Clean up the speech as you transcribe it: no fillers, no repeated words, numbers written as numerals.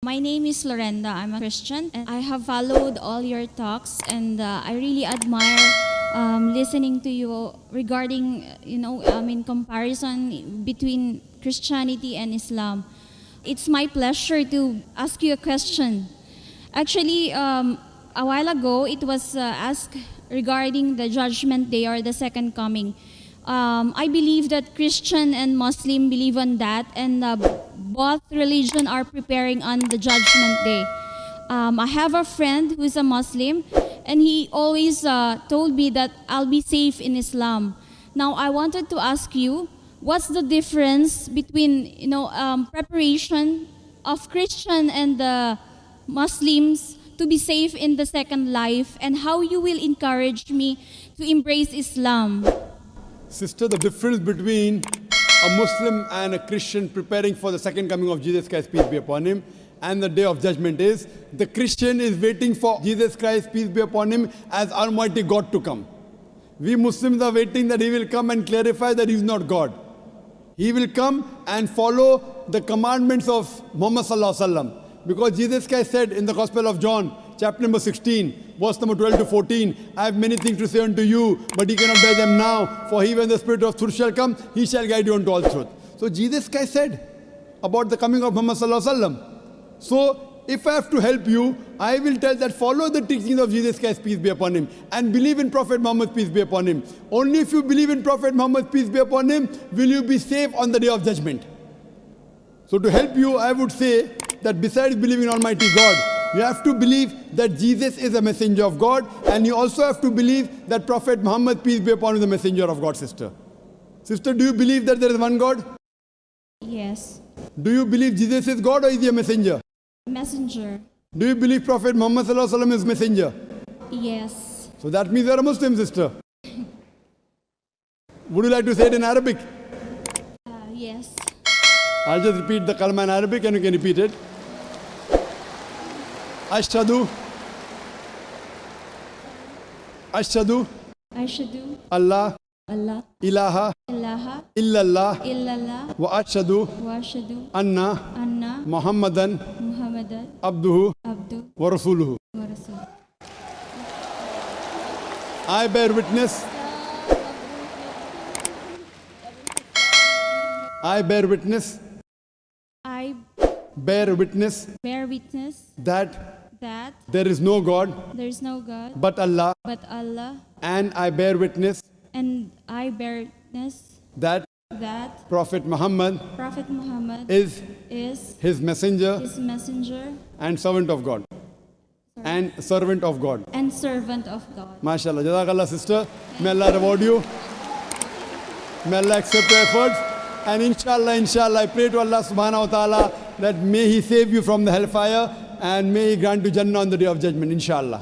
My name is Lorenda. I'm a Christian, and I have followed all your talks, and I really admire listening to you regarding, in comparison between Christianity and Islam. It's my pleasure to ask you a question. Actually, a while ago, it was asked regarding the Judgment Day or the Second Coming. I believe that Christian and Muslim believe on that, and both religion are preparing on the Judgment Day. I have a friend who is a Muslim, and he always told me that I'll be safe in Islam. Now, I wanted to ask you, what's the difference between preparation of Christian and the Muslims to be safe in the second life, and how you will encourage me to embrace Islam? Sister, the difference between a Muslim and a Christian preparing for the second coming of Jesus Christ, peace be upon him, and the day of judgment is, the Christian is waiting for Jesus Christ, peace be upon him, as Almighty God to come. We Muslims are waiting that he will come and clarify that he is not God. He will come and follow the commandments of Muhammad sallallahu alaihi wasallam. Because Jesus Christ said in the Gospel of John, chapter number 16, verse number 12 to 14, I have many things to say unto you, but ye cannot bear them now. For he, when the Spirit of truth shall come, he shall guide you unto all truth. So Jesus Christ said about the coming of Muhammad sallallahu alaihi wasallam. So if I have to help you, I will tell that follow the teachings of Jesus Christ, peace be upon him, and believe in Prophet Muhammad, peace be upon him. Only if you believe in Prophet Muhammad, peace be upon him, will you be safe on the day of judgment. So to help you, I would say that besides believing in Almighty God, you have to believe that Jesus is a messenger of God, and you also have to believe that Prophet Muhammad, peace be upon him, is a messenger of God, sister. Sister, do you believe that there is one God? Yes. Do you believe Jesus is God, or is he a messenger? Messenger. Do you believe Prophet Muhammad sallallahu alaihi wasallam is messenger? Yes. So that means you are a Muslim, sister. Would you like to say it in Arabic? Yes. I'll just repeat the kalma in Arabic and you can repeat it. Ashhadu Allah ilaha illallah wa ashhadu anna Muhammadan abduhu wa rasuluhu. I bear witness I bear witness that there is no God there is no God but Allah, and I bear witness that Prophet Muhammad is his messenger and servant of God. And servant of God. MashaAllah. Jazakallah, sister. May Allah reward you. May Allah accept your efforts. And inshallah, I pray to Allah subhanahu wa ta'ala that may he save you from the hellfire and may he grant you Jannah on the day of judgment, inshallah.